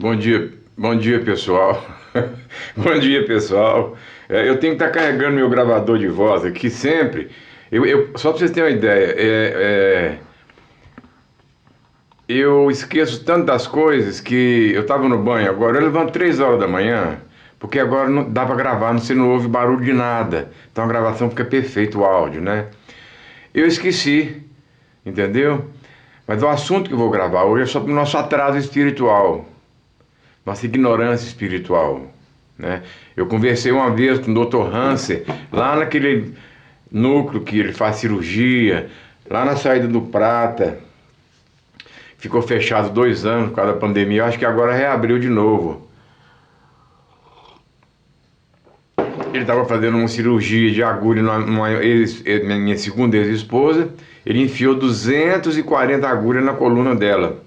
Bom dia pessoal. Bom dia pessoal. Eu tenho que estar carregando meu gravador de voz aqui sempre. Só para vocês terem uma ideia, eu esqueço tantas coisas que eu estava no banho agora. Eu levanto 3 horas da manhã, porque agora não dá para gravar, você não ouve barulho de nada. Então a gravação fica perfeito, o áudio, né? Eu esqueci, entendeu? Mas o assunto que eu vou gravar hoje é sobre o nosso atraso espiritual, nossa ignorância espiritual, né? Eu conversei uma vez com o Dr. Hansen, lá naquele núcleo que ele faz cirurgia, lá na saída do Prata. Ficou fechado 2 anos por causa da pandemia. Eu acho que agora reabriu de novo. Ele estava fazendo uma cirurgia de agulha minha segunda ex-esposa. Ele enfiou 240 agulhas na coluna dela.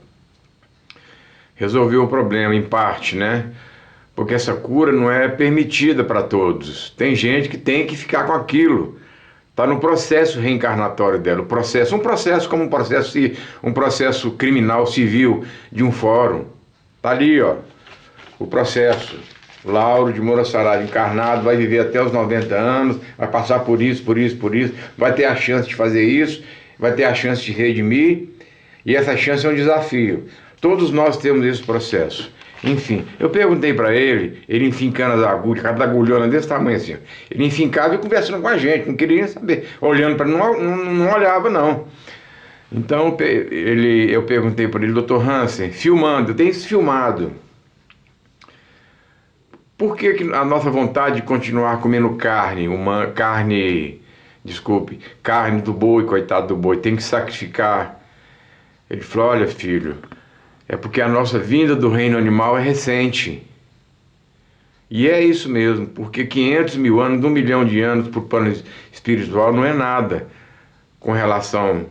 Resolveu o problema, em parte, né? Porque essa cura não é permitida para todos. Tem gente que tem que ficar com aquilo. Está no processo reencarnatório dela. Um processo como um processo criminal civil de um fórum. Está ali, ó, o processo. Lauro de Moura Saraiva, encarnado, vai viver até os 90 anos, vai passar por isso, por isso, por isso, vai ter a chance de fazer isso, vai ter a chance de redimir, e essa chance é um desafio. Todos nós temos esse processo. Enfim, eu perguntei para ele enfincando as agulhas, cada agulhona desse tamanho assim, ele enfincava e conversando com a gente, não queria nem saber, olhando para não olhava não. Então eu perguntei para ele, Dr. Hansen, filmando, tem isso filmado. Por que a nossa vontade de continuar comendo carne do boi, coitado do boi, tem que sacrificar? Ele falou, olha filho, é porque a nossa vinda do reino animal é recente. E é isso mesmo, porque 500 mil anos, 1 milhão de anos por plano espiritual não é nada com relação.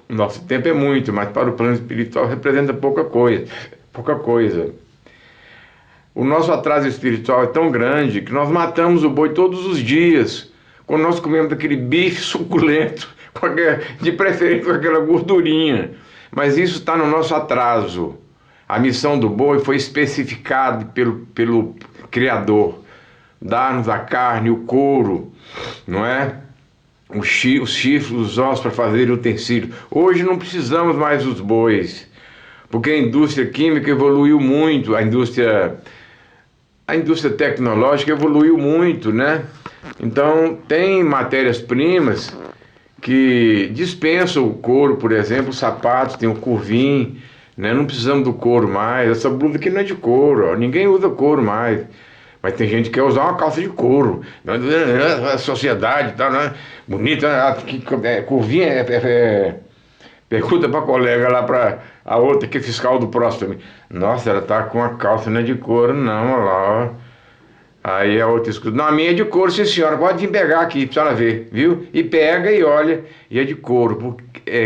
Nosso tempo é muito, mas para o plano espiritual representa pouca coisa. Pouca coisa. O nosso atraso espiritual é tão grande que nós matamos o boi todos os dias, quando nós comemos aquele bife suculento, de preferência com aquela gordurinha. Mas isso está no nosso atraso. A missão do boi foi especificada pelo Criador. Dar-nos a carne, o couro, não é? Os chifres, os ossos para fazer utensílio. Hoje não precisamos mais dos bois, porque a indústria química evoluiu muito, a indústria tecnológica evoluiu muito, né? Então, tem matérias-primas que dispensam o couro, por exemplo, os sapatos, tem o curvim, né? Não precisamos do couro mais. Essa blusa aqui não é de couro, ó. Ninguém usa couro mais. Mas tem gente que quer usar uma calça de couro. A sociedade tá, né? Bonita, curvinha pergunta para a colega lá, para a outra que é fiscal do próximo. Nossa, ela tá com a calça não é de couro, não, olha lá, ó. Aí a outra escuta, não, a minha é de couro, sim senhora, pode vir pegar aqui, pra senhora ver, viu? E pega e olha, e é de couro, por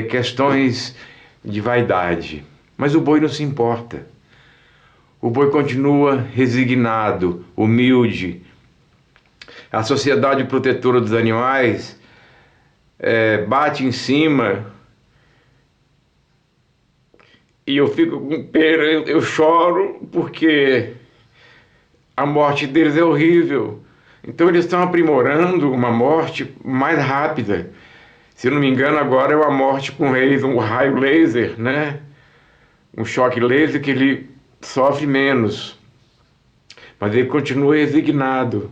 questões de vaidade. Mas o boi não se importa. O boi continua resignado, humilde. A sociedade protetora dos animais bate em cima. E eu fico com pena, eu choro porque a morte deles é horrível. Então eles estão aprimorando uma morte mais rápida. Se eu não me engano, agora é uma morte com um raio laser, né? Um choque laser que ele sofre menos. Mas ele continua resignado.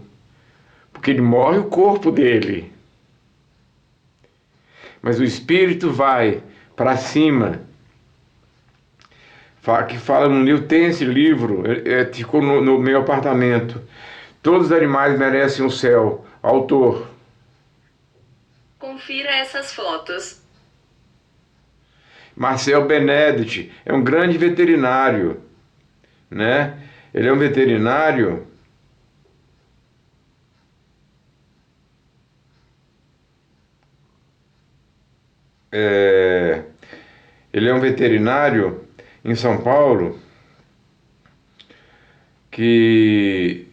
Porque ele morre o corpo dele. Mas o espírito vai para cima. Que fala no livro, tem esse livro, ficou no meu apartamento. Todos os animais merecem o céu. Autor. Confira essas fotos. Marcel Benedetti é um grande veterinário, né? Ele é um veterinário é, ele é um veterinário em São Paulo que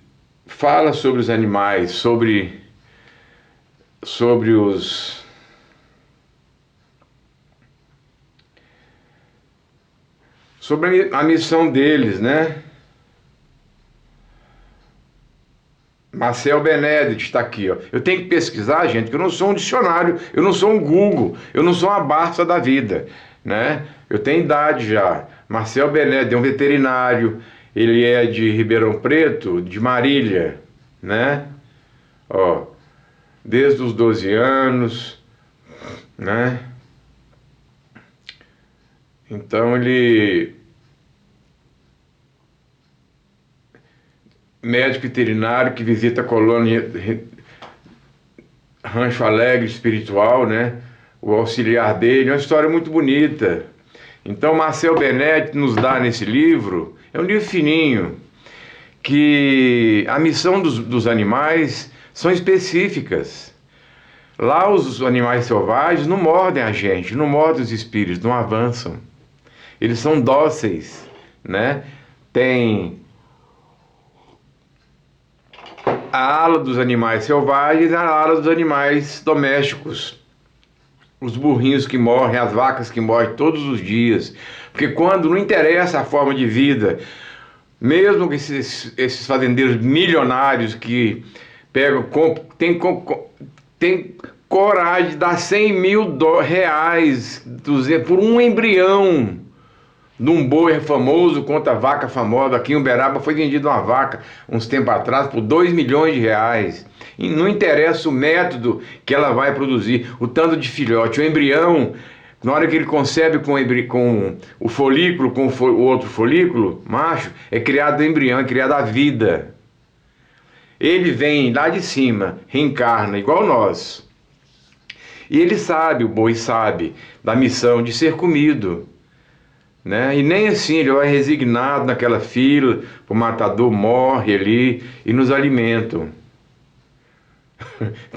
fala sobre os animais, sobre sobre a missão deles, né? Marcel Benedict está aqui, ó. Eu tenho que pesquisar, gente, que eu não sou um dicionário, eu não sou um Google, eu não sou uma Barça da vida, né? Eu tenho idade já. Marcel Benedict é um veterinário, ele é de Ribeirão Preto, de Marília, né? Ó, desde os 12 anos, né? Então ele médico veterinário que visita a colônia Rancho Alegre Espiritual, né? O auxiliar dele, é uma história muito bonita. Então Marcel Benedict nos dá nesse livro, é um livro fininho, que a missão dos animais são específicas. Lá os animais selvagens não mordem a gente, não mordem os espíritos, não avançam. Eles são dóceis, né? Tem a ala dos animais selvagens e a ala dos animais domésticos. Os burrinhos que morrem, as vacas que morrem todos os dias. Porque quando não interessa a forma de vida, mesmo que esses fazendeiros milionários que pegam, tem coragem de dar 100 mil reais por um embrião num boi famoso contra a vaca famosa. Aqui em Uberaba foi vendida uma vaca uns tempos atrás por 2 milhões de reais. E não interessa o método que ela vai produzir, o tanto de filhote, o embrião, na hora que ele concebe com o folículo, com o outro folículo, macho, é criado o embrião, é criada a vida. Ele vem lá de cima, reencarna igual nós. E ele sabe, o boi sabe, da missão de ser comido, né? E nem assim ele vai resignado naquela fila, o matador morre ali e nos alimentam.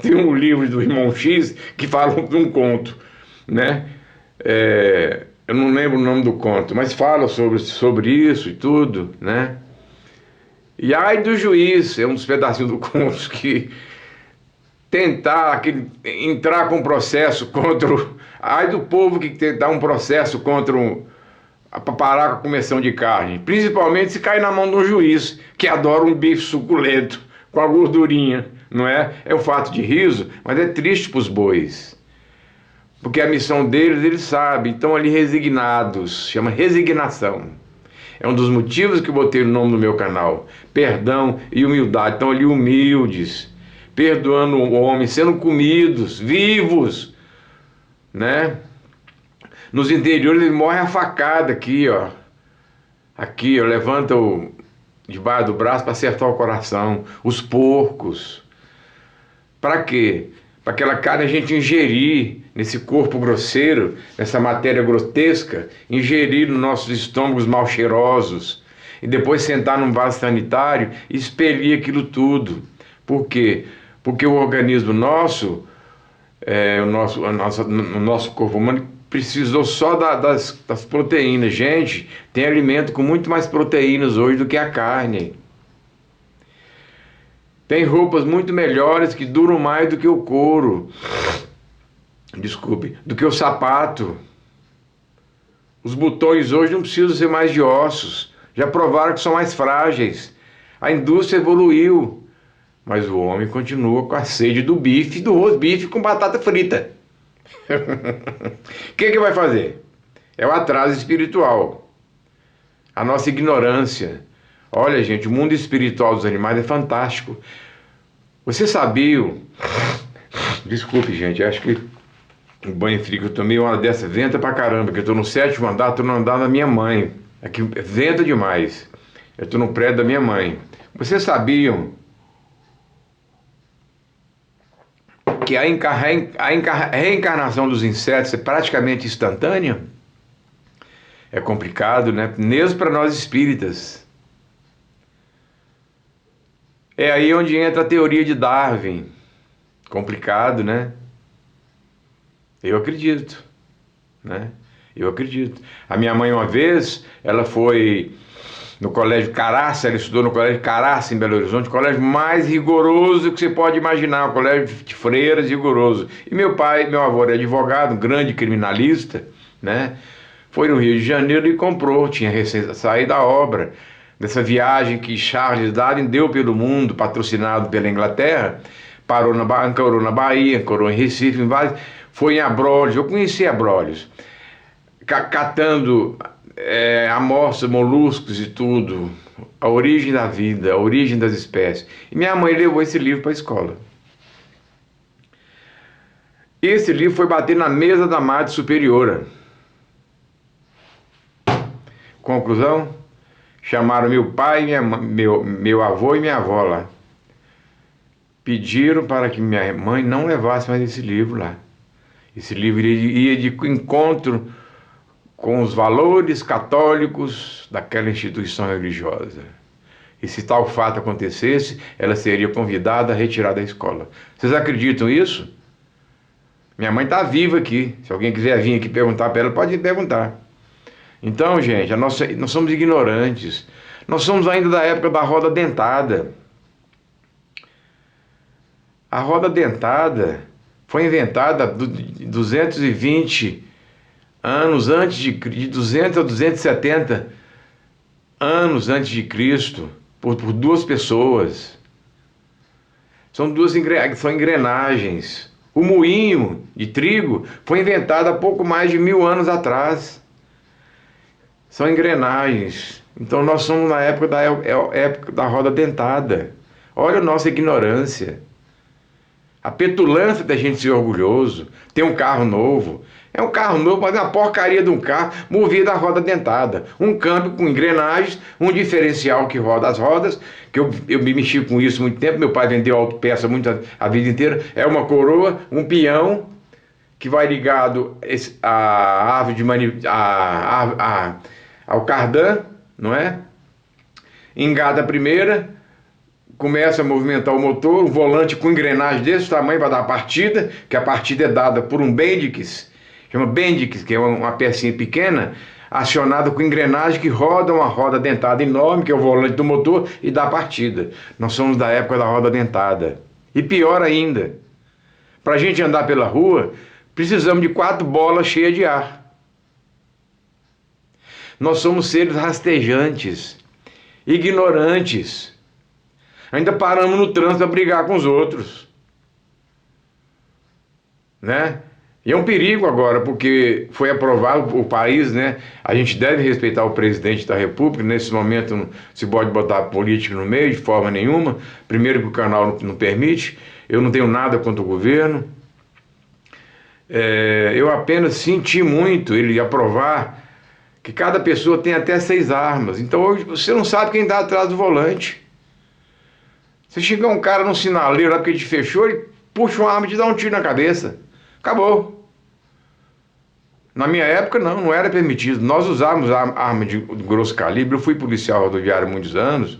Tem um livro do Irmão X que fala de um conto, né? Eu não lembro o nome do conto, mas fala sobre isso e tudo, né? E ai do juiz, é um dos pedacinhos do conto que entrar com processo contra ai do povo que tentar um processo contra para parar com a comissão de carne, principalmente se cair na mão de um juiz que adora um bife suculento com a gordurinha, não é? É um fato de riso, mas é triste para os bois, porque a missão deles, eles sabem, estão ali resignados, chama resignação. É um dos motivos que eu botei o nome do meu canal, perdão e humildade. Estão ali humildes, perdoando o homem, sendo comidos, vivos, né? Nos interiores ele morre a facada aqui, ó. Aqui, ó, levanta debaixo do braço para acertar o coração. Os porcos. Para quê? Para aquela carne a gente ingerir nesse corpo grosseiro, nessa matéria grotesca, ingerir nos nossos estômagos mal cheirosos e depois sentar num vaso sanitário e expelir aquilo tudo. Por quê? Porque o organismo nosso, o nosso corpo humano precisou só das proteínas. Gente, tem alimento com muito mais proteínas hoje do que a carne. Tem roupas muito melhores que duram mais do que o couro. Desculpe, do que o sapato. Os botões hoje não precisam ser mais de ossos. Já provaram que são mais frágeis. A indústria evoluiu. Mas o homem continua com a sede do bife, do rosbife com batata frita. O que vai fazer? É o atraso espiritual. A nossa ignorância. Olha, gente, o mundo espiritual dos animais é fantástico. Você sabia? Desculpe, gente, acho que o banho frio que eu tomei, uma dessa venta pra caramba, que eu tô no 7º andar, tô no andar da minha mãe. Aqui venta demais. Eu tô no prédio da minha mãe. Vocês sabiam que a reencarnação dos insetos é praticamente instantânea? É complicado, né? Mesmo para nós espíritas. É aí onde entra a teoria de Darwin. Complicado, né? Eu acredito, né? Eu acredito. A minha mãe uma vez, ela foi no colégio Caraça, ela estudou no colégio Caraça em Belo Horizonte, o colégio mais rigoroso que você pode imaginar, o colégio de freiras rigoroso. E meu pai, meu avô era advogado, um grande criminalista, né? foi no Rio de Janeiro e comprou, tinha recém saído da obra, dessa viagem que Charles Darwin deu pelo mundo, patrocinado pela Inglaterra, ancorou na Bahia, ancorou em Recife, em vários, foi em Abrolhos, eu conheci Abrolhos, catando amostras, moluscos e tudo, a origem da vida, a origem das espécies. E minha mãe levou esse livro para a escola. Esse livro foi bater na mesa da Madre Superiora. Conclusão? Chamaram meu pai, meu avô e minha avó lá. Pediram para que minha mãe não levasse mais esse livro lá. Esse livro ia de encontro com os valores católicos daquela instituição religiosa. E se tal fato acontecesse, ela seria convidada a retirar da escola. Vocês acreditam nisso? Minha mãe está viva aqui. Se alguém quiser vir aqui perguntar para ela, pode vir perguntar. Então, gente, nós somos ignorantes. Nós somos ainda da época da roda dentada. A roda dentada foi inventada 220 anos antes de 200 a 270 anos antes de Cristo, por duas pessoas. São são engrenagens. O moinho de trigo foi inventado há pouco mais de 1000 anos atrás. São engrenagens. Então nós somos na época da roda dentada. Olha a nossa ignorância. A petulância da gente ser orgulhoso. Ter um carro novo. É um carro novo, mas é uma porcaria de um carro movido a roda dentada. Um câmbio com engrenagens, um diferencial que roda as rodas, que eu me mexi com isso muito tempo, meu pai vendeu autopeça a vida inteira. É uma coroa, um peão, que vai ligado à árvore ao cardan, não é? Engata a primeira, começa a movimentar o motor, um volante com engrenagem desse tamanho vai dar a partida, que a partida é dada por um Bendix, chama Bendix, que é uma pecinha pequena, acionada com engrenagem que roda uma roda dentada enorme, que é o volante do motor, e dá a partida. Nós somos da época da roda dentada. E pior ainda, para a gente andar pela rua, precisamos de 4 bolas cheias de ar. Nós somos seres rastejantes, ignorantes. Ainda paramos no trânsito a brigar com os outros, né? E é um perigo agora, porque foi aprovado o país, né? A gente deve respeitar o presidente da República. Nesse momento não se pode botar política no meio de forma nenhuma. Primeiro que o canal não permite. Eu não tenho nada contra o governo. Eu apenas senti muito ele aprovar que cada pessoa tem até 6 armas. Então hoje você não sabe quem está atrás do volante. Se chegar um cara num sinaleiro lá porque a gente fechou, ele puxa uma arma e te dá um tiro na cabeça. Acabou. Na minha época não era permitido. Nós usávamos arma de grosso calibre. Eu fui policial rodoviário há muitos anos.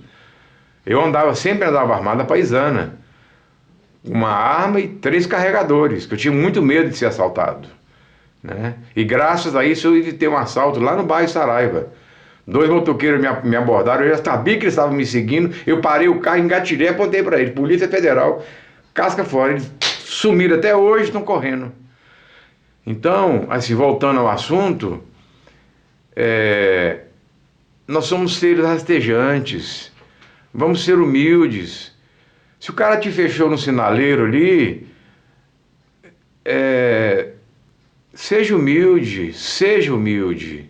Eu sempre andava armado à paisana. Uma arma e 3 carregadores, que eu tinha muito medo de ser assaltado, né? E graças a isso eu evitei um assalto lá no bairro Saraiva. 2 motoqueiros me abordaram, eu já sabia que eles estavam me seguindo. Eu parei o carro, engatilhei e apontei para eles. Polícia Federal, casca fora. Eles sumiram até hoje, estão correndo. Então, assim, voltando ao assunto, nós somos seres rastejantes. Vamos ser humildes. Se o cara te fechou no sinaleiro ali, seja humilde, seja humilde.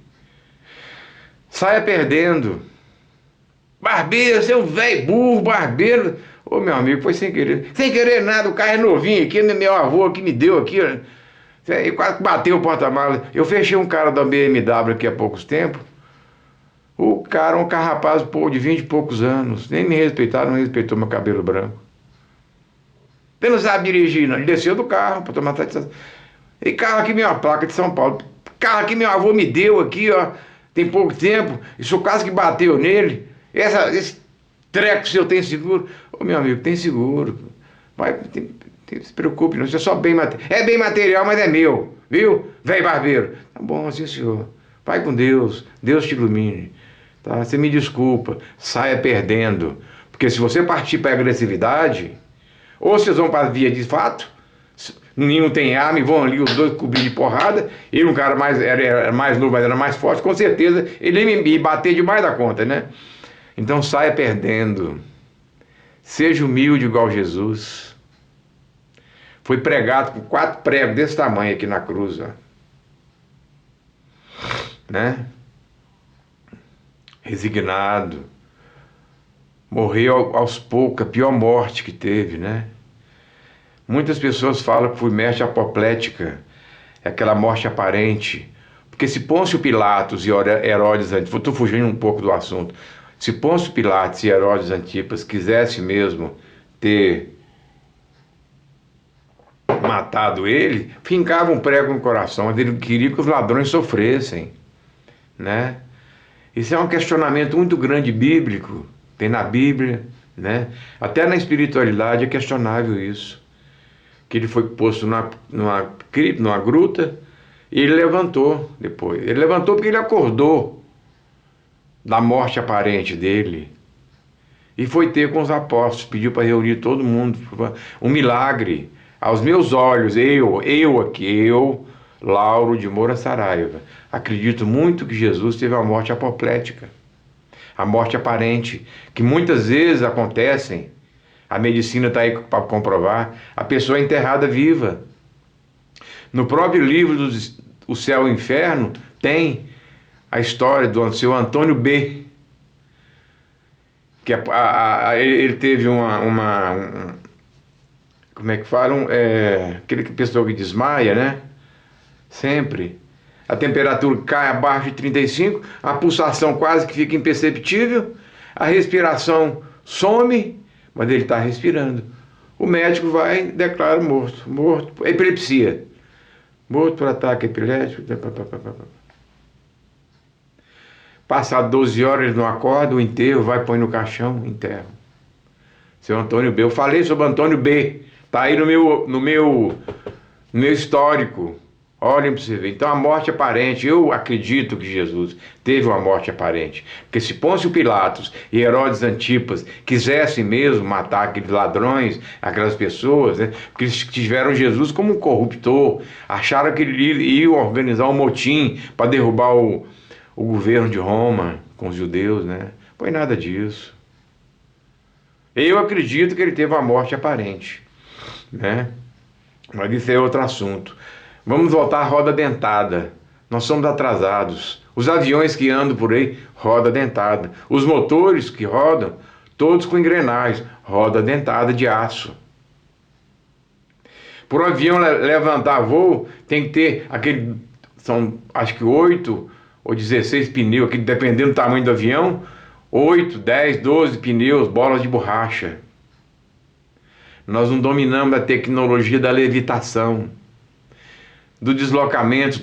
Saia perdendo. Barbeiro, você é um velho burro, barbeiro. Ô, meu amigo, foi sem querer. Sem querer nada, o carro é novinho aqui, meu avô que me deu aqui. Ele quase bateu o porta-malas. Eu fechei um cara da BMW aqui há poucos tempos. O cara, um carrapaz de 20 e poucos anos. Nem me respeitaram, não respeitou meu cabelo branco. Ele não sabe dirigir, não. Ele desceu do carro para tomar satisfação. E carro aqui, minha placa de São Paulo. Carro aqui, meu avô me deu aqui, ó. Tem pouco tempo. Isso quase que bateu nele. Esse treco seu tem seguro? Ô, meu amigo, tem seguro. Vai, se preocupe, não. Isso é só bem material. É bem material, mas é meu. Viu? Velho barbeiro. Tá bom, sim, senhor. Vai com Deus. Deus te ilumine. Tá? Você me desculpa. Saia perdendo. Porque se você partir para a agressividade, ou vocês vão para a via de fato, Nenhum tem arma e vão ali os dois cobrir de porrada. Ele, um cara era mais novo, mas era mais forte, com certeza ele ia me bater demais da conta, né? Então saia perdendo. Seja humilde igual Jesus. Foi pregado com 4 pregos desse tamanho aqui na cruz, ó. Né? Resignado. Morreu aos poucos, a pior morte que teve, né? Muitas pessoas falam que foi morte apoplética, aquela morte aparente. Porque se Pôncio Pilatos e Herodes Antipas, estou fugindo um pouco do assunto, se Pôncio Pilatos e Herodes Antipas quisessem mesmo ter matado ele, fincava um prego no coração, mas ele queria que os ladrões sofressem, né? Isso é um questionamento muito grande bíblico, tem na Bíblia, né? Até na espiritualidade é questionável isso. Que ele foi posto numa gruta e ele levantou depois. Ele levantou porque ele acordou da morte aparente dele e foi ter com os apóstolos, pediu para reunir todo mundo. Um milagre. Aos meus olhos, eu, Lauro de Moura Saraiva, acredito muito que Jesus teve a morte apoplética, a morte aparente, que muitas vezes acontecem. A medicina está aí para comprovar. A pessoa é enterrada viva. No próprio livro do O Céu e o Inferno tem a história do seu Antônio B. Que ele teve como é que falam? Aquele pessoa que desmaia, né? Sempre. A temperatura cai abaixo de 35, a pulsação quase que fica imperceptível, a respiração some, mas ele está respirando. O médico vai e declara morto, epilepsia. Morto por ataque epilético. Passado 12 horas ele não acorda, o enterro, vai, põe no caixão, enterro. Seu Antônio B. Eu falei sobre Antônio B. Está aí no meu histórico. Olhem para você ver. Então a morte aparente, eu acredito que Jesus teve uma morte aparente. Porque se Pôncio Pilatos e Herodes Antipas quisessem mesmo matar aqueles ladrões, aquelas pessoas, né? Porque eles tiveram Jesus como um corruptor, acharam que ele ia organizar um motim para derrubar o governo de Roma com os judeus, né? Foi nada disso. Eu acredito que ele teve uma morte aparente, né? Mas isso é outro assunto. Vamos voltar à roda dentada. Nós somos atrasados. Os aviões que andam por aí, roda dentada. Os motores que rodam, todos com engrenagens, roda dentada de aço. Por um avião levantar voo, tem que ter são acho que 8 ou 16 pneus, dependendo do tamanho do avião, 8, 10, 12 pneus, bolas de borracha. Nós não dominamos a tecnologia da levitação, do deslocamento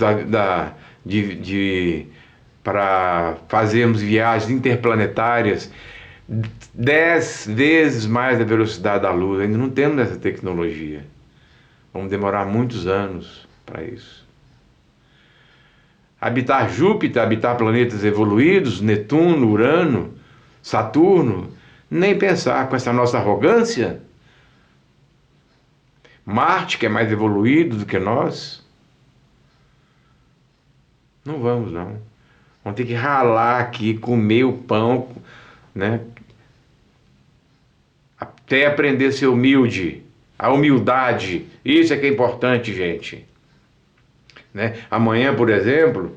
para fazermos viagens interplanetárias 10 vezes mais da velocidade da luz. Ainda não temos essa tecnologia. Vamos demorar muitos anos para isso. Habitar Júpiter, habitar planetas evoluídos, Netuno, Urano, Saturno, nem pensar com essa nossa arrogância. Marte, que é mais evoluído do que nós. Não vamos, não. Vamos ter que ralar aqui, comer o pão, né? Até aprender a ser humilde. A humildade, isso é que é importante, gente. Né? Amanhã, por exemplo,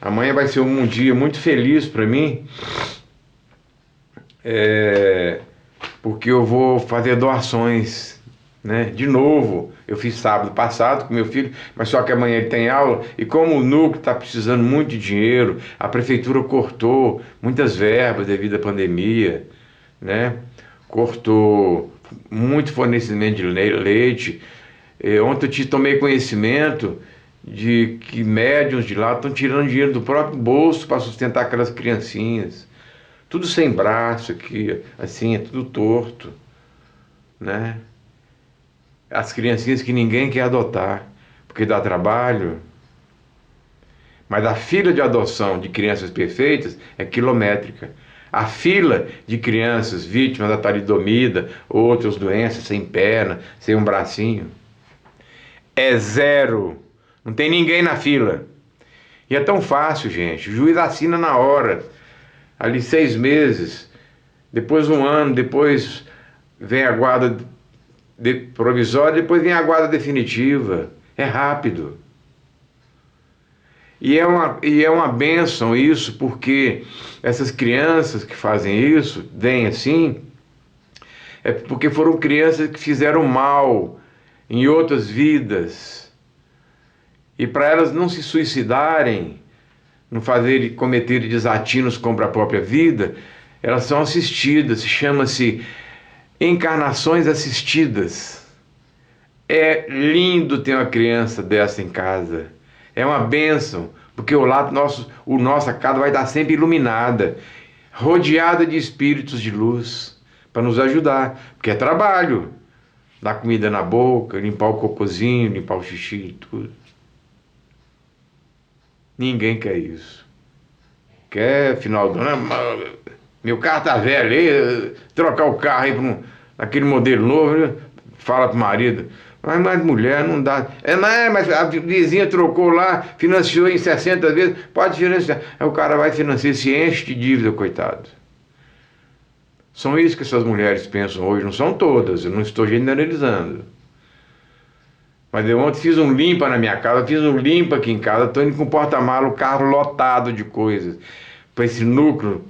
amanhã vai ser um dia muito feliz para mim, porque eu vou fazer doações, né? De novo, eu fiz sábado passado com meu filho, mas só que amanhã ele tem aula, e como o núcleo está precisando muito de dinheiro, a prefeitura cortou muitas verbas devido à pandemia, né? Cortou muito fornecimento de leite. Ontem eu tomei conhecimento de que médiuns de lá estão tirando dinheiro do próprio bolso para sustentar aquelas criancinhas. Tudo sem braço aqui, assim, é tudo torto, né? As criancinhas que ninguém quer adotar, porque dá trabalho. Mas a fila de adoção de crianças perfeitas é quilométrica. A fila de crianças vítimas da talidomida, outras doenças, sem perna, sem um bracinho, é zero. Não tem ninguém na fila. E é tão fácil, gente. O juiz assina na hora. Ali 6 meses. Depois 1 ano. Depois vem a guarda provisória. Depois vem a guarda definitiva. É rápido. E é uma bênção isso, porque essas crianças que fazem isso, vêm assim, é porque foram crianças que fizeram mal em outras vidas. E para elas não se suicidarem, não fazerem, cometerem desatinos contra a própria vida, elas são assistidas, chama-se encarnações assistidas. É lindo ter uma criança dessa em casa. É uma bênção, porque nossa casa vai estar sempre iluminada, rodeada de espíritos de luz, para nos ajudar, porque é trabalho. Dar comida na boca, limpar o cocôzinho, limpar o xixi e tudo. Ninguém quer isso. Quer, final do ano, meu carro tá velho aí, trocar o carro aí para aquele modelo novo, né? Fala pro marido. Mas mulher não dá. Mas a vizinha trocou lá, financiou em 60 vezes, pode financiar. Aí o cara vai financiar, se enche de dívida, coitado. São isso que essas mulheres pensam hoje, não são todas, eu não estou generalizando. Mas eu ontem fiz um limpa na minha casa, fiz um limpa aqui em casa, estou indo com o porta-malas, o carro lotado de coisas. Para esse núcleo,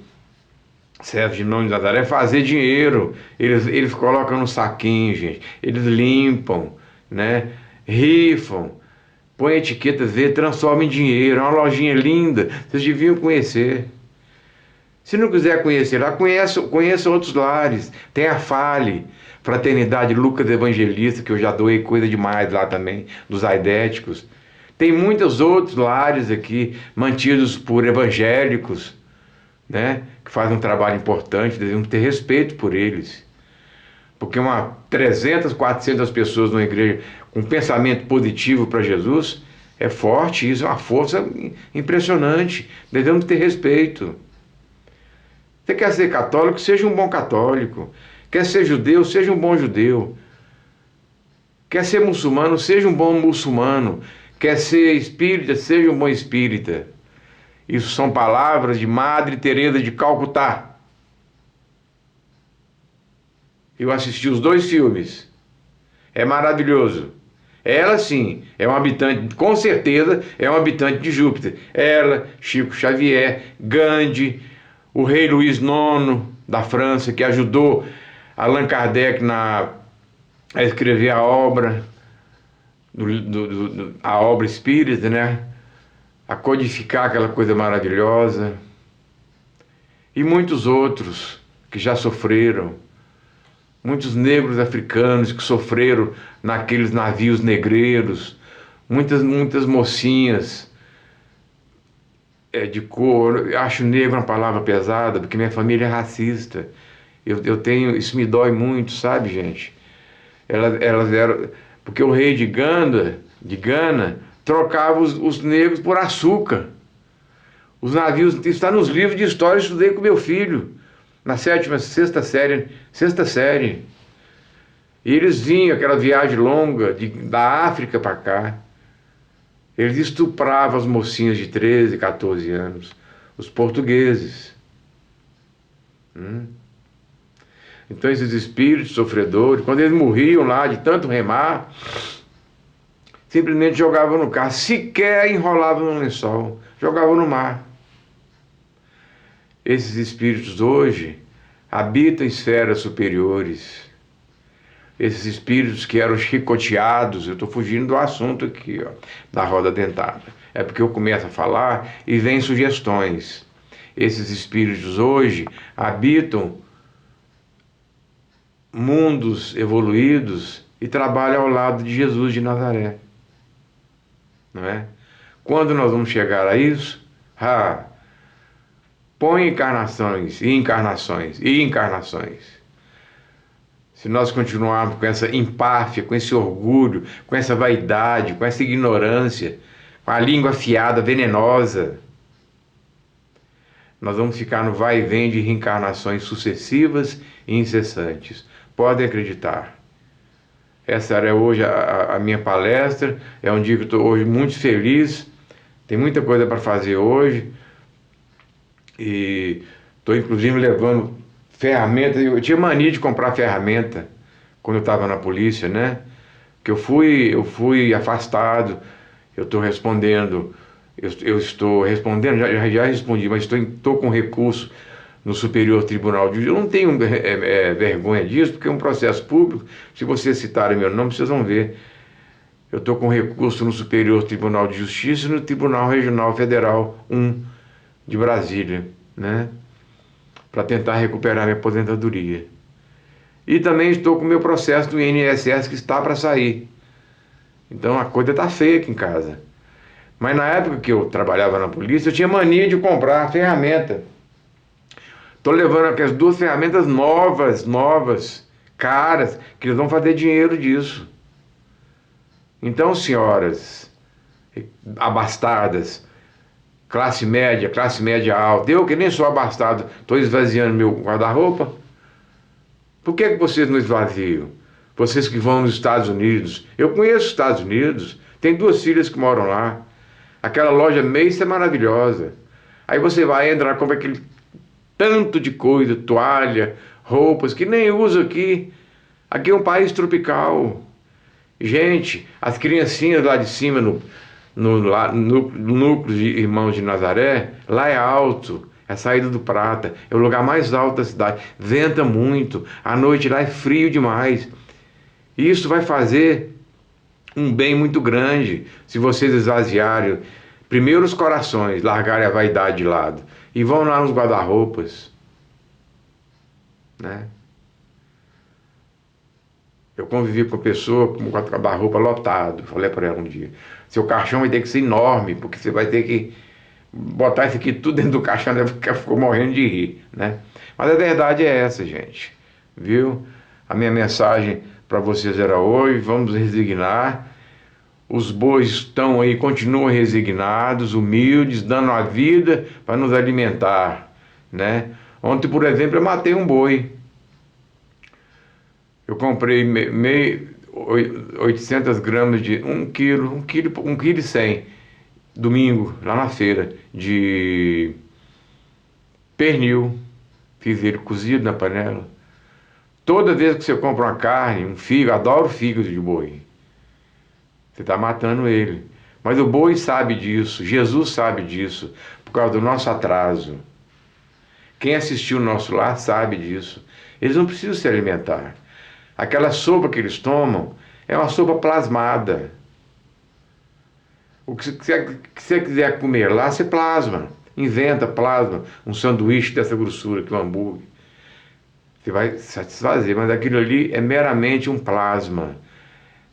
Sérgio de Nome de Nazaré, fazer dinheiro. Eles colocam no saquinho, gente. Eles limpam, né? Rifam, põem etiquetas verdes, transformam em dinheiro. É uma lojinha linda, vocês deviam conhecer. Se não quiser conhecer lá, conheça outros lares. Tem a Fale, Fraternidade Lucas Evangelista, que eu já doei coisa demais lá também, dos aidéticos. Tem muitos outros lares aqui, mantidos por evangélicos, né, que fazem um trabalho importante, devemos ter respeito por eles. Porque 300, 400 pessoas numa igreja com pensamento positivo para Jesus é forte, isso é uma força impressionante. Devemos ter respeito. Você quer ser católico? Seja um bom católico. Quer ser judeu? Seja um bom judeu. Quer ser muçulmano? Seja um bom muçulmano. Quer ser espírita? Seja um bom espírita. Isso são palavras de Madre Teresa de Calcutá. Eu assisti os 2 filmes. É maravilhoso. Ela sim, é um habitante, com certeza, é um habitante de Júpiter. Ela, Chico Xavier, Gandhi, o rei Luís IX da França, que ajudou Allan Kardec a escrever a obra, a obra espírita, né? A codificar aquela coisa maravilhosa. E muitos outros que já sofreram. Muitos negros africanos que sofreram naqueles navios negreiros. Muitas mocinhas de cor. Eu acho negro uma palavra pesada, porque minha família é racista. Eu tenho, isso me dói muito, sabe, gente? Elas eram, porque o rei de Gana trocava os negros por açúcar. Os navios, isso está nos livros de história, eu estudei com meu filho, na sexta série. E eles vinham, aquela viagem longa, da África para cá. Eles estupravam as mocinhas de 13, 14 anos, os portugueses. Então esses espíritos sofredores, quando eles morriam lá de tanto remar, simplesmente jogavam no carro, sequer enrolavam no lençol, jogavam no mar. Esses espíritos hoje habitam esferas superiores. Esses espíritos que eram chicoteados, eu estou fugindo do assunto aqui, ó, da roda dentada. É porque eu começo a falar e vem sugestões. Esses espíritos hoje habitam mundos evoluídos e trabalham ao lado de Jesus de Nazaré. Não é? Quando nós vamos chegar a isso? Põe encarnações e encarnações e encarnações. Se nós continuarmos com essa empáfia, com esse orgulho, com essa vaidade, com essa ignorância, com a língua afiada, venenosa, nós vamos ficar no vai e vem de reencarnações sucessivas e incessantes. Podem acreditar. Essa era hoje a minha palestra. É um dia que eu estou hoje muito feliz. Tem muita coisa para fazer hoje. E estou inclusive levando ferramentas. Eu tinha mania de comprar ferramenta quando eu estava na polícia, né? Que eu fui afastado. Eu estou respondendo. Eu estou respondendo, já respondi, mas estou com recurso no Superior Tribunal de Justiça. Eu não tenho vergonha disso, porque é um processo público. Se vocês citarem meu nome, vocês vão ver. Eu estou com recurso no Superior Tribunal de Justiça e no Tribunal Regional Federal 1 de Brasília, né? Para tentar recuperar minha aposentadoria. E também estou com o meu processo do INSS que está para sair. Então a coisa está feia aqui em casa. Mas na época que eu trabalhava na polícia, eu tinha mania de comprar ferramenta. Estou levando aquelas duas ferramentas novas, caras, que eles vão fazer dinheiro disso. Então, senhoras abastadas, classe média alta, eu que nem sou abastado, estou esvaziando meu guarda-roupa. Por que vocês não esvaziam? Vocês que vão nos Estados Unidos. Eu conheço os Estados Unidos, tenho duas filhas que moram lá. Aquela loja Macy's é maravilhosa. Aí você vai entrar, compra aquele tanto de coisa, toalha, roupas, que nem uso aqui. Aqui é um país tropical. Gente, as criancinhas lá de cima, no núcleo de Irmãos de Nazaré, lá é alto, é a saída do Prata, é o lugar mais alto da cidade. Venta muito, à noite lá é frio demais. E isso vai fazer um bem muito grande se vocês esvaziarem primeiro os corações, largarem a vaidade de lado e vão lá nos guarda-roupas, né? Eu convivi com pessoa com o guarda-roupa lotado. Falei para ela um dia: seu caixão vai ter que ser enorme, porque você vai ter que botar isso aqui tudo dentro do caixão. Ela ficou morrendo de rir, né? Mas a verdade é essa, gente, viu? A minha mensagem para vocês era hoje: vamos resignar. Os bois estão aí, continuam resignados, humildes, dando a vida para nos alimentar, né? Ontem, por exemplo, eu matei um boi. Eu comprei 800 gramas de 1 quilo e 100, domingo, lá na feira, de pernil. Fiz ele cozido na panela. Toda vez que você compra uma carne, um fígado, adoro fígado de boi. Você está matando ele. Mas o boi sabe disso, Jesus sabe disso, por causa do nosso atraso. Quem assistiu o nosso lar sabe disso. Eles não precisam se alimentar. Aquela sopa que eles tomam é uma sopa plasmada. O que você quiser comer lá, você plasma. Inventa, plasma um sanduíche dessa grossura que é um hambúrguer. Você vai satisfazer, mas aquilo ali é meramente um plasma.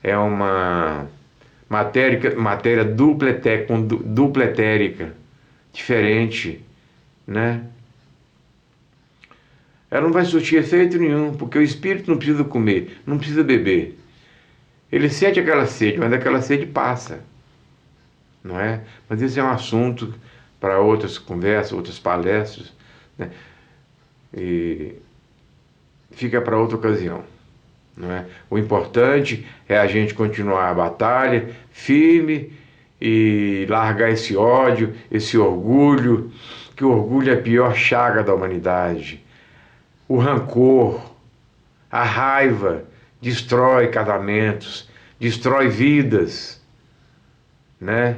É uma matéria dupla etérica, diferente, né? Ela não vai surtir efeito nenhum, porque o espírito não precisa comer, não precisa beber. Ele sente aquela sede, mas aquela sede passa, não é? Mas esse é um assunto para outras conversas, outras palestras, né? E fica para outra ocasião, não é? O importante é a gente continuar a batalha firme e largar esse ódio, esse orgulho, que o orgulho é a pior chaga da humanidade. O rancor, a raiva destrói casamentos, destrói vidas, né?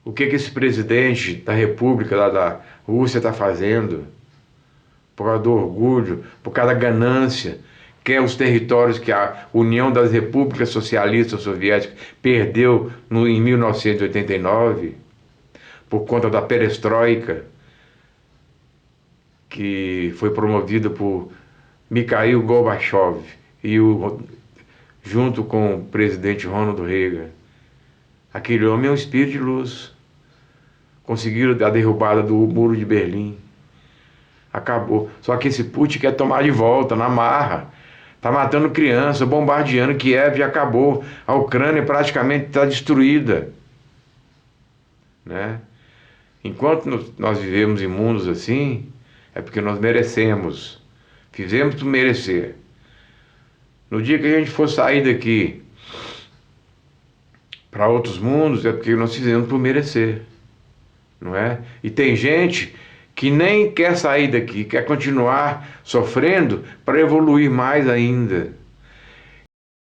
O que esse presidente da República lá da Rússia está fazendo? Por causa do orgulho, por causa da ganância, quer os territórios que a União das Repúblicas Socialistas Soviéticas perdeu em 1989, por conta da perestroika, que foi promovida por Mikhail Gorbachev junto com o presidente Ronald Reagan. Aquele homem é um espírito de luz. Conseguiram a derrubada do Muro de Berlim. Acabou. Só que esse Putin quer tomar de volta, na marra. Está matando criança, bombardeando Kiev e acabou. A Ucrânia praticamente está destruída, né? Enquanto nós vivemos em mundos assim, é porque nós merecemos. Fizemos por merecer. No dia que a gente for sair daqui para outros mundos, é porque nós fizemos por merecer, não é? E tem gente que nem quer sair daqui, quer continuar sofrendo para evoluir mais ainda.